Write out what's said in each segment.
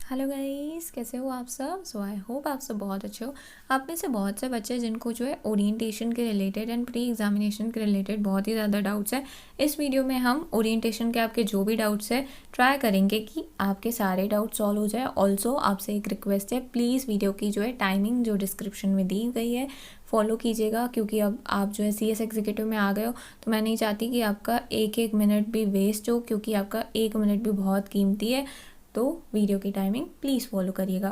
Hello guys, कैसे हो आप सब। आई होप आप सब बहुत अच्छे हो। आप में से बहुत से बच्चे जिनको जो है ओरिएंटेशन के रिलेटेड एंड प्री एग्जामिनेशन के रिलेटेड बहुत ही ज़्यादा डाउट्स है। इस वीडियो में हम ओरिएंटेशन के आपके जो भी डाउट्स है ट्राई करेंगे कि आपके सारे डाउट सॉल्व हो जाए। ऑल्सो आपसे एक रिक्वेस्ट है, प्लीज़ वीडियो की जो है टाइमिंग जो डिस्क्रिप्शन में दी गई है फॉलो कीजिएगा, क्योंकि अब आप जो है CS एग्जीक्यूटिव में आ गए हो तो मैं नहीं चाहती कि आपका एक एक मिनट भी वेस्ट हो, क्योंकि आपका एक मिनट भी बहुत कीमती है। तो वीडियो की टाइमिंग प्लीज़ फॉलो करिएगा।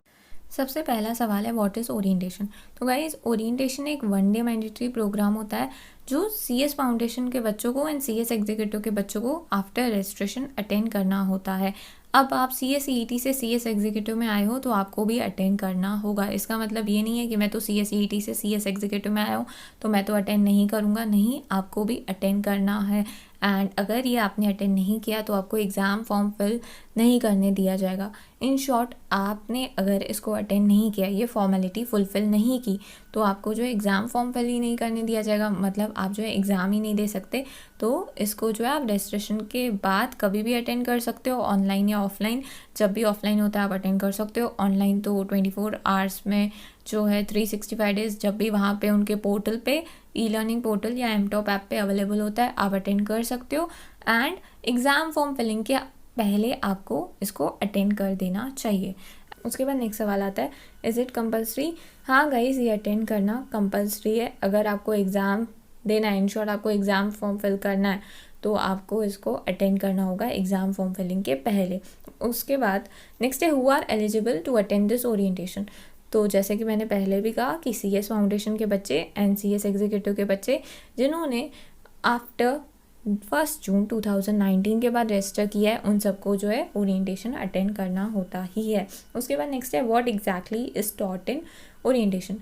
सबसे पहला सवाल है, व्हाट इज़ ओरिएंटेशन। तो गाइज, ओरिएंटेशन एक 1 डे मैंडेटरी प्रोग्राम होता है जो CS फाउंडेशन के बच्चों को एंड CS एग्जीक्यूटिव के बच्चों को आफ्टर रजिस्ट्रेशन अटेंड करना होता है। अब आप CSET से CS एग्जीक्यूटिव में आए हो तो आपको भी अटेंड करना होगा। इसका मतलब ये नहीं है कि मैं तो CSET से CS एग्जीक्यूटिव में आया हूँ तो मैं तो अटेंड नहीं करूँगा। नहीं, आपको भी अटेंड करना है। एंड अगर ये आपने अटेंड नहीं किया तो आपको एग्ज़ाम फॉर्म फिल नहीं करने दिया जाएगा। इन शॉर्ट, आपने अगर इसको अटेंड नहीं किया, ये फॉर्मेलिटी फुलफ़िल नहीं की, तो आपको जो है एग्ज़ाम फॉर्म फिल ही नहीं करने दिया जाएगा। मतलब आप जो है एग्ज़ाम ही नहीं दे सकते। तो इसको जो है आप रजिस्ट्रेशन के बाद कभी भी अटेंड कर सकते हो, ऑनलाइन या ऑफलाइन। जब भी ऑफलाइन होता है आप अटेंड कर सकते हो। ऑनलाइन तो 24 आवर्स में जो है 365 डेज़ जब भी वहाँ पे उनके पोर्टल पे E-लर्निंग पोर्टल या एमटॉप ऐप पे अवेलेबल होता है, आप अटेंड कर सकते हो। एंड एग्ज़ाम फॉर्म फिलिंग के पहले आपको इसको अटेंड कर देना चाहिए। उसके बाद नेक्स्ट सवाल आता है, इज़ इट कंपल्सरी। हाँ गाइज, ये अटेंड करना कंपल्सरी है। अगर आपको एग्ज़ाम देना है, इन शॉर्ट आपको एग्ज़ाम फॉर्म फिल करना है, तो आपको इसको अटेंड करना होगा एग्ज़ाम फॉर्म फिलिंग के पहले। उसके बाद नेक्स्ट है, who are eligible to attend this orientation. तो जैसे कि मैंने पहले भी कहा कि CS फाउंडेशन के बच्चे एंड CS एग्जीक्यूटिव के बच्चे जिन्होंने आफ्टर 1 जून 2019 के बाद रजिस्टर किया है, उन सबको जो है ओरिएंटेशन अटेंड करना होता ही है। उसके बाद नेक्स्ट है, what exactly is taught in orientation.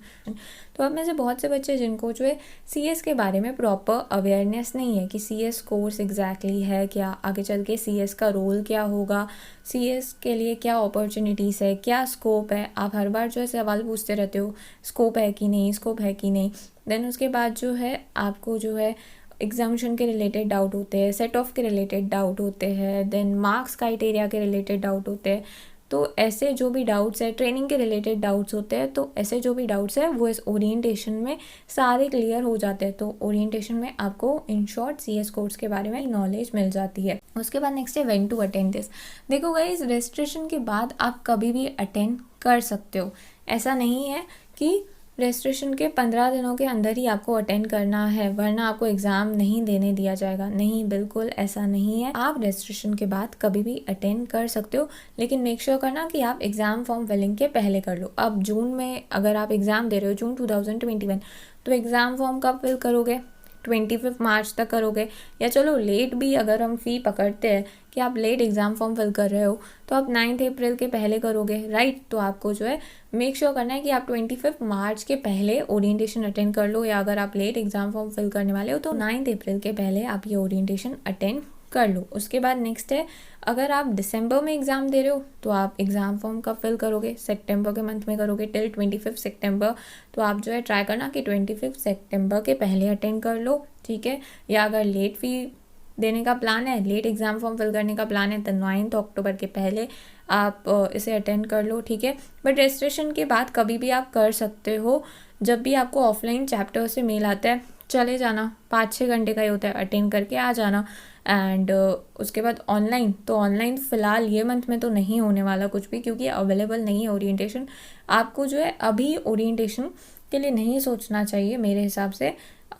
तो अब में से बहुत से बच्चे जिनको जो है CS के बारे में प्रॉपर अवेयरनेस नहीं है कि CS कोर्स एग्जैक्टली है क्या, आगे चल के CS का रोल क्या होगा, CS के लिए क्या अपॉर्चुनिटीज़ है, क्या स्कोप है। आप हर बार जो है सवाल पूछते रहते हो, स्कोप है कि नहीं, स्कोप है कि नहीं। देन उसके बाद जो है आपको जो है एग्जामिनेशन के रिलेटेड डाउट होते हैं, सेट ऑफ के रिलेटेड डाउट होते हैं, देन मार्क्स क्राइटेरिया के रिलेटेड डाउट होते हैं। तो ऐसे जो भी डाउट्स है, ट्रेनिंग के रिलेटेड डाउट्स होते हैं, तो ऐसे जो भी डाउट्स है वो इस ओरिएंटेशन में सारे क्लियर हो जाते हैं। तो ओरिएंटेशन में आपको इन शॉर्ट CS कोर्स के बारे में नॉलेज मिल जाती है। उसके बाद नेक्स्ट है, व्हेन टू अटेंड दिस। देखो गाइस, रजिस्ट्रेशन के बाद आप कभी भी अटेंड कर सकते हो। ऐसा नहीं है कि रजिस्ट्रेशन के 15 दिनों के अंदर ही आपको अटेंड करना है वरना आपको एग्ज़ाम नहीं देने दिया जाएगा। नहीं, बिल्कुल ऐसा नहीं है। आप रजिस्ट्रेशन के बाद कभी भी अटेंड कर सकते हो, लेकिन मेक श्योर करना कि आप एग्ज़ाम फॉर्म फिलिंग के पहले कर लो। अब जून में अगर आप एग्ज़ाम दे रहे हो, जून 2021, तो एग्ज़ाम फॉर्म कब फिल करोगे? 25 मार्च तक करोगे। या चलो लेट भी अगर हम फ़ी पकड़ते हैं कि आप लेट एग्ज़ाम फॉर्म फिल कर रहे हो, तो आप 9 अप्रैल के पहले करोगे, राइट। तो आपको जो है मेक श्योर करना है कि आप 25 मार्च के पहले ओरिएंटेशन अटेंड कर लो। या अगर आप लेट एग्ज़ाम फॉर्म फिल करने वाले हो तो 9 अप्रैल के पहले आप ये ओरिएंटेशन अटेंड कर लो। उसके बाद नेक्स्ट है, अगर आप दिसंबर में एग्ज़ाम दे रहे हो तो आप एग्ज़ाम फॉर्म कब फिल करोगे? सितंबर के मंथ में करोगे टिल 25 सितंबर। तो आप जो है ट्राई करना कि 25 सितंबर के पहले अटेंड कर लो, ठीक है। या अगर लेट फ़ी देने का प्लान है, लेट एग्ज़ाम फॉर्म फिल करने का प्लान है, तो 9 अक्टूबर के पहले आप इसे अटेंड कर लो, ठीक है। बट रजिस्ट्रेशन के बाद कभी भी आप कर सकते हो। जब भी आपको ऑफलाइन चैप्टर से मेल आता है, चले जाना, 5-6 घंटे का ही होता है, अटेंड करके आ जाना। एंड उसके बाद ऑनलाइन, तो ऑनलाइन फ़िलहाल ये मंथ में तो नहीं होने वाला कुछ भी, क्योंकि अवेलेबल नहीं है ओरिएंटेशन। आपको जो है अभी ओरिएंटेशन के लिए नहीं सोचना चाहिए मेरे हिसाब से,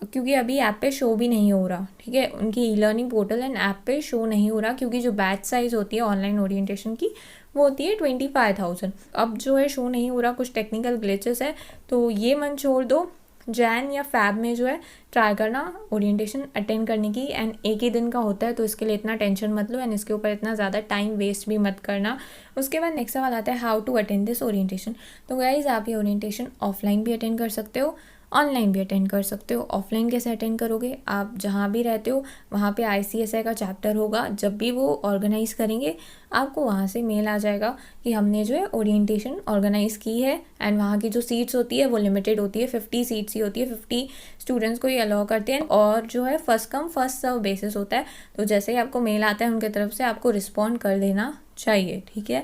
क्योंकि अभी ऐप पे शो भी नहीं हो रहा, ठीक है। उनकी E-लर्निंग पोर्टल एंड ऐप पे शो नहीं हो रहा, क्योंकि जो बैच साइज़ होती है ऑनलाइन ओरिएंटेशन की वो होती है 25,000। अब जो है शो नहीं हो रहा, कुछ टेक्निकल ग्लिचेस है, तो ये मन छोड़ दो। जैन या फैब में जो है ट्राई करना ओरिएंटेशन अटेंड करने की। एंड एक ही दिन का होता है तो इसके लिए इतना टेंशन मत लो एंड इसके ऊपर इतना ज़्यादा टाइम वेस्ट भी मत करना। उसके बाद नेक्स्ट सवाल आता है, how to attend this orientation. तो गाइज, आप ये ओरिएंटेशन ऑफलाइन भी अटेंड कर सकते हो, ऑनलाइन भी अटेंड कर सकते हो। ऑफलाइन कैसे अटेंड करोगे? आप जहाँ भी रहते हो वहाँ पे ICSI का चैप्टर होगा, जब भी वो ऑर्गेनाइज़ करेंगे आपको वहाँ से मेल आ जाएगा कि हमने जो है ओरिएंटेशन ऑर्गेनाइज़ की है, एंड वहाँ की जो सीट्स होती है वो लिमिटेड होती है, 50 सीट्स ही होती है, 50 स्टूडेंट्स को ये अलाउ करते हैं, और जो है first come first serve basis होता है। तो जैसे ही आपको मेल आता है उनकी तरफ से आपको रिस्पॉन्ड कर देना चाहिए, ठीक है।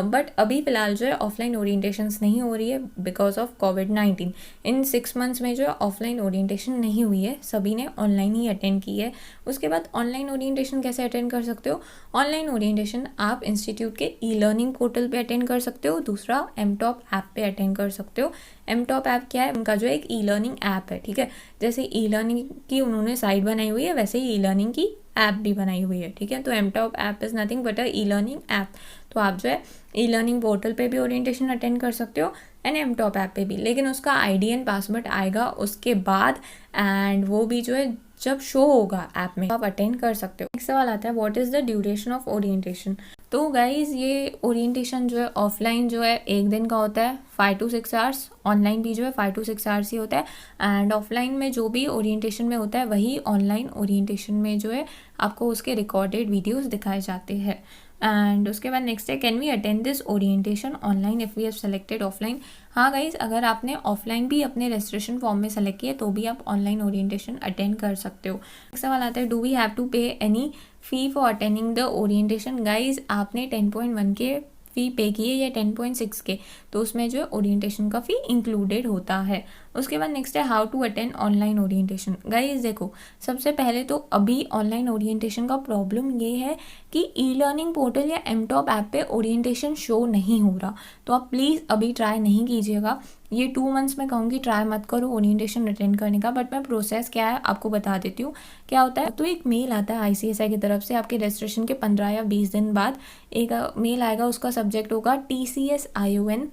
बट अभी फ़िलहाल जो है ऑफलाइन ओरिएंटेशंस नहीं हो रही है because of covid. In 6 months में जो है ऑफलाइन ओरिएंटेशन नहीं हुई है, सभी ने ऑनलाइन ही अटेंड की है। उसके बाद ऑनलाइन ओरिएंटेशन कैसे अटेंड कर सकते हो? ऑनलाइन ओरिएंटेशन आप इंस्टीट्यूट के ई लर्निंग पोर्टल पे अटेंड कर सकते हो, दूसरा एमटॉप ऐप पे अटेंड कर सकते हो। एमटॉप ऐप क्या है? उनका जो एक ई लर्निंग ऐप है, ठीक है। जैसे ई लर्निंग की उन्होंने साइट बनाई हुई है वैसे ही ई लर्निंग की ऐप भी बनाई हुई है, ठीक है। तो एमटॉप app is nothing but a e learning app. तो आप जो है ई लर्निंग पोर्टल पे भी ओरिएंटेशन अटेंड कर सकते हो एंड एमटॉप ऐप पे भी, लेकिन उसका आईडी एंड पासवर्ड आएगा उसके बाद, एंड वो भी जो है जब शो होगा ऐप में आप अटेंड कर सकते हो। एक सवाल आता है, what is the duration of orientation? तो गाइज ये ओरिएंटेशन जो है ऑफलाइन जो है 1 दिन का होता है 5 to 6 आवर्स, ऑनलाइन भी जो है 5 to 6 आवर्स ही होता है। एंड ऑफलाइन में जो भी ओरिएंटेशन में होता है वही ऑनलाइन ओरिएंटेशन में जो है आपको उसके रिकॉर्डेड वीडियोस दिखाए जाते हैं। एंड उसके बाद नेक्स्ट है, can we attend this orientation online if we have selected offline? हाँ गाइज, अगर आपने ऑफलाइन भी अपने रजिस्ट्रेशन फॉर्म में सेलेक्ट किया तो भी आप ऑनलाइन ओरिएंटेशन अटेंड कर सकते हो। एक सवाल आता है, डू वी हैव टू पे any fee for attending the orientation? Guys आपने 10.1 के फ़ी पे किए या 10.6 के, तो उसमें जो है ओरिएंटेशन का फ़ी इंक्लूडेड होता है। उसके बाद नेक्स्ट है, how to attend online orientation? Guys देखो, सबसे पहले तो अभी ऑनलाइन ओरिएंटेशन का प्रॉब्लम ये है कि ई लर्निंग पोर्टल या एमटॉप ऐप पे ओरिएंटेशन शो नहीं हो रहा। तो आप प्लीज़ अभी ट्राई नहीं कीजिएगा, ये 2 मंथ्स में कहूँगी ट्राई मत करो ओरिएंटेशन अटेंड करने का। बट मैं प्रोसेस क्या है आपको बता देती हूँ। क्या होता है, तो एक मेल आता है ICSI की तरफ से आपके रजिस्ट्रेशन के 15 या 20 दिन बाद एक मेल आएगा, उसका सब्जेक्ट होगा TCS-ION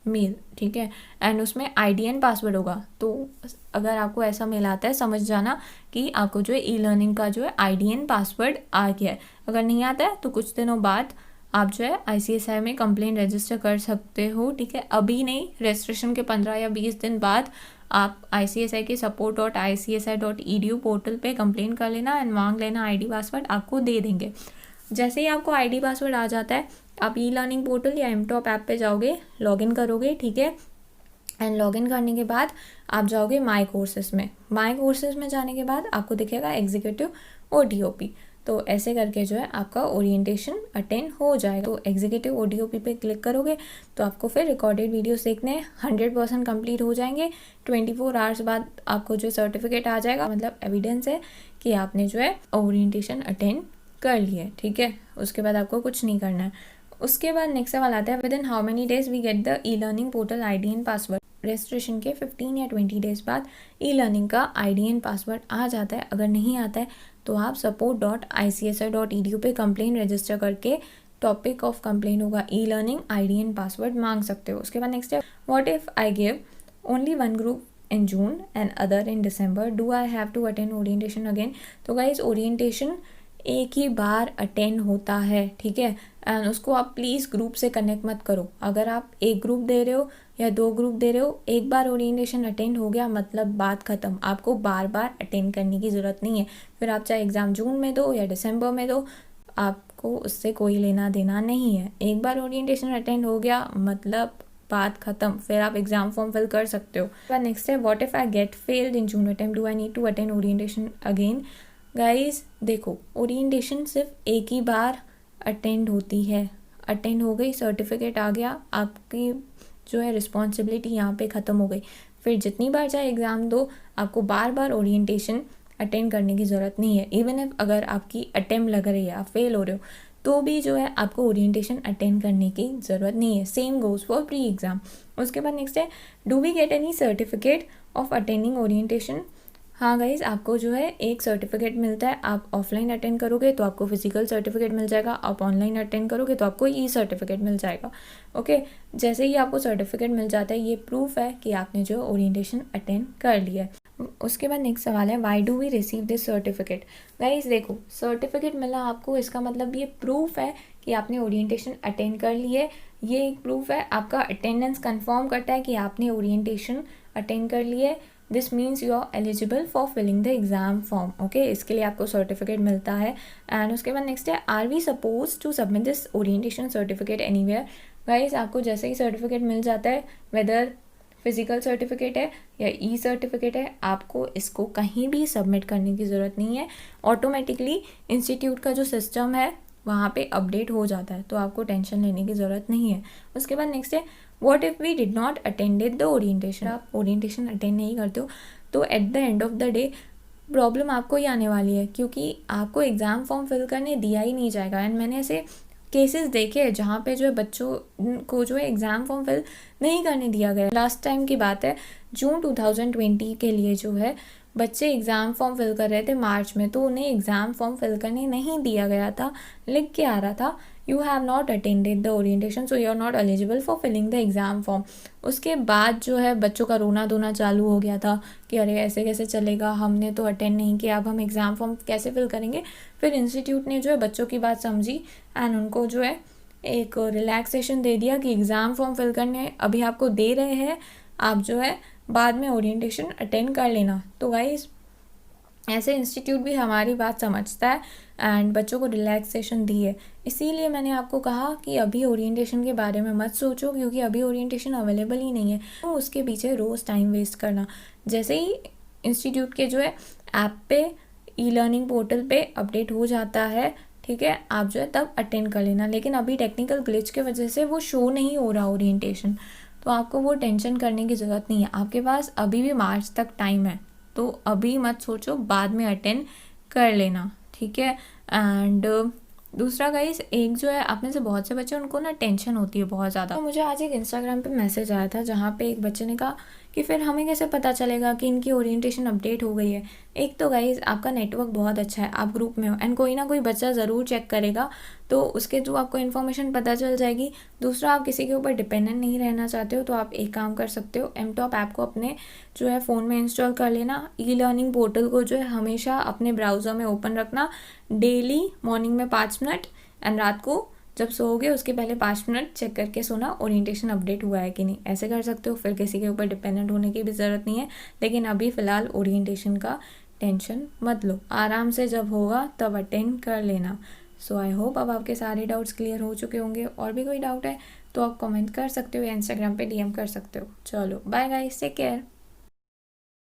मेल, ठीक है। एंड उसमें ID एंड पासवर्ड होगा। तो अगर आपको ऐसा मेल आता है समझ जाना कि आपको जो है ई लर्निंग का जो है ID एंड पासवर्ड आ गया है। अगर नहीं आता है तो कुछ दिनों बाद आप जो है ICSI में कंप्लेंट रजिस्टर कर सकते हो, ठीक है। अभी नहीं, रजिस्ट्रेशन के 15 या 20 दिन बाद आप ICSI के support.icsi.edu पोर्टल पे कंप्लेंट कर लेना एंड मांग लेना ID पासवर्ड, आपको दे देंगे। जैसे ही आपको ID पासवर्ड आ जाता है आप ई लर्निंग पोर्टल या एमटॉप ऐप पे जाओगे, लॉगिन करोगे, ठीक है। एंड लॉगिन करने के बाद आप जाओगे माई कोर्सेज में। माई कोर्सेज में जाने के बाद आपको दिखेगा एग्जीक्यूटिव ODOP। तो ऐसे करके जो है आपका ओरिएंटेशन अटेंड हो जाएगा। तो एग्जीक्यूटिव ODOP पे क्लिक करोगे तो आपको फिर रिकॉर्डेड वीडियोस देखने हैं, 100% कंप्लीट हो जाएंगे। 24 आवर्स बाद आपको जो सर्टिफिकेट आ जाएगा, मतलब एविडेंस है कि आपने जो है ओरिएंटेशन अटेंड कर लिया है, ठीक है। उसके बाद आपको कुछ नहीं करना है। उसके बाद नेक्स्ट सवाल आता है, within how many days we get the e learning portal ID and password? Registration के 15 या 20 डेज बाद ई लर्निंग का ID एंड पासवर्ड आ जाता है। अगर नहीं आता है तो आप support.icsi.edu पे कंप्लेंट रजिस्टर करके टॉपिक ऑफ कंप्लेंट होगा e learning, ID and password मांग सकते हो। उसके बाद नेक्स्ट है, what if I give only 1 group in June and other in December, do I have to attend orientation again? तो गाइज ओरिएंटेशन एक ही बार अटेंड होता है, ठीक है। एंड उसको आप प्लीज़ ग्रुप से कनेक्ट मत करो। अगर आप एक ग्रुप दे रहे हो या 2 ग्रुप दे रहे हो, एक बार ओरिएंटेशन अटेंड हो गया मतलब बात ख़त्म। आपको बार बार अटेंड करने की ज़रूरत नहीं है। फिर आप चाहे एग्ज़ाम जून में दो या दिसंबर में दो, आपको उससे कोई लेना देना नहीं है। एक बार ओरिएंटेशन अटेंड हो गया मतलब बात ख़त्म, फिर आप एग्ज़ाम फॉर्म फिल कर सकते हो। नेक्स्ट है, what if I get failed in June attempt, do I need to attend orientation again? Guys देखो, ओरिएंटेशन सिर्फ एक ही बार अटेंड होती है। अटेंड हो गई, सर्टिफिकेट आ गया, आपकी जो है रिस्पॉन्सिबिलिटी यहाँ पे ख़त्म हो गई। फिर जितनी बार चाहे एग्ज़ाम दो, आपको बार बार ओरिएंटेशन अटेंड करने की ज़रूरत नहीं है। इवन इफ अगर आपकी अटेम्प्ट लग रही है, आप फेल हो रहे हो, तो भी जो है आपको ओरिएंटेशन अटेंड करने की ज़रूरत नहीं है। Same goes for pre exam. उसके बाद नेक्स्ट है, do we get any certificate of attending orientation? हाँ गाइज, आपको जो है एक सर्टिफिकेट मिलता है। आप ऑफलाइन अटेंड करोगे तो आपको फिजिकल सर्टिफिकेट मिल जाएगा, आप ऑनलाइन अटेंड करोगे तो आपको ई सर्टिफिकेट मिल जाएगा, ओके। जैसे ही आपको सर्टिफिकेट मिल जाता है, ये प्रूफ है कि आपने जो ओरिएंटेशन अटेंड कर लिया है। उसके बाद नेक्स्ट सवाल है, why do we receive this certificate? Guys देखो, सर्टिफिकेट मिला आपको, इसका मतलब ये प्रूफ है कि आपने ओरिएंटेशन अटेंड कर ली है। ये एक प्रूफ है, आपका अटेंडेंस कंफर्म करता है कि आपने ओरिएंटेशन अटेंड कर ली है। This means you are eligible for filling the exam form. Okay, इसके लिए आपको सर्टिफिकेट मिलता है। एंड उसके बाद नेक्स्ट है, are we suppose to submit this orientation certificate anywhere. Guys, आपको जैसे ही सर्टिफिकेट मिल जाता है, वेदर फिजिकल सर्टिफिकेट है या ई सर्टिफिकेट है, आपको इसको कहीं भी सबमिट करने की ज़रूरत नहीं है। ऑटोमेटिकली इंस्टीट्यूट का जो सिस्टम है वहाँ पे अपडेट हो जाता है, तो आपको टेंशन लेने की ज़रूरत नहीं है। उसके बाद नेक्स्ट है, what if we did not attended the orientation. आप ओरिएंटेशन अटेंड नहीं करते हो तो at the end of the day problem आपको ही आने वाली है, क्योंकि आपको एग्ज़ाम फॉर्म फिल करने दिया ही नहीं जाएगा। एंड मैंने ऐसे केसेस देखे हैं जहाँ पे जो है बच्चों को जो है एग्ज़ाम फॉर्म फिल नहीं करने दिया गया। लास्ट टाइम की बात है, जून 2020 के लिए जो है बच्चे एग्ज़ाम फॉर्म फिल कर रहे थे मार्च में, तो उन्हें एग्ज़ाम फॉर्म फिल करने नहीं दिया गया था। लिख के आ रहा था, you have not attended the orientation so you are not eligible for filling the exam form. उसके बाद जो है बच्चों का रोना धोना चालू हो गया था कि अरे ऐसे कैसे चलेगा, हमने तो अटेंड नहीं किया, अब हम एग्ज़ाम फॉर्म कैसे फिल करेंगे। फिर इंस्टीट्यूट ने जो है बच्चों की बात समझी एंड उनको जो है एक रिलैक्सेशन दे दिया कि एग्ज़ाम फॉर्म फिल करने अभी आपको दे रहे हैं, आप जो है बाद में ओरिएंटेशन अटेंड कर लेना। तो गाइस, ऐसे इंस्टीट्यूट भी हमारी बात समझता है एंड बच्चों को रिलैक्सेशन दी है। इसीलिए मैंने आपको कहा कि अभी ओरिएंटेशन के बारे में मत सोचो, क्योंकि अभी ओरिएंटेशन अवेलेबल ही नहीं है, तो उसके पीछे रोज़ टाइम वेस्ट करना। जैसे ही इंस्टीट्यूट के जो है ऐप पे ई लर्निंग पोर्टल पे अपडेट हो जाता है, ठीक है, आप जो है तब अटेंड कर लेना। लेकिन अभी टेक्निकल ग्लिच की वजह से वो शो नहीं हो रहा ओरिएंटेशन, तो आपको वो टेंशन करने की ज़रूरत नहीं है। आपके पास अभी भी मार्च तक टाइम है, तो अभी मत सोचो, बाद में अटेंड कर लेना, ठीक है। एंड दूसरा गाइस, एक जो है आप में से बहुत से बच्चे उनको ना टेंशन होती है बहुत ज़्यादा। तो मुझे आज एक इंस्टाग्राम पे मैसेज आया था जहाँ पे एक बच्चे ने कहा कि फिर हमें कैसे पता चलेगा कि इनकी ओरिएंटेशन अपडेट हो गई है। एक तो गाइस, आपका नेटवर्क बहुत अच्छा है, आप ग्रुप में हो एंड कोई ना कोई बच्चा ज़रूर चेक करेगा, तो उसके थ्रू आपको इन्फॉर्मेशन पता चल जाएगी। दूसरा, आप किसी के ऊपर डिपेंडेंट नहीं रहना चाहते हो तो आप एक काम कर सकते हो, एमटॉप ऐप को अपने जो है फ़ोन में इंस्टॉल कर लेना। ई लर्निंग पोर्टल को जो है हमेशा अपने ब्राउज़र में ओपन रखना, डेली मॉर्निंग में 5 मिनट एंड रात को जब सोओगे उसके पहले 5 मिनट चेक करके सोना ओरिएंटेशन अपडेट हुआ है कि नहीं। ऐसे कर सकते हो, फिर किसी के ऊपर डिपेंडेंट होने की भी ज़रूरत नहीं है। लेकिन अभी फ़िलहाल ओरिएंटेशन का टेंशन मत लो, आराम से जब होगा तब अटेंड कर लेना। सो आई होप अब आपके सारे डाउट्स क्लियर हो चुके होंगे। और भी कोई डाउट है तो आप कमेंट कर सकते हो या इंस्टाग्राम पे DM कर सकते हो। चलो बाय गाइस, टेक केयर।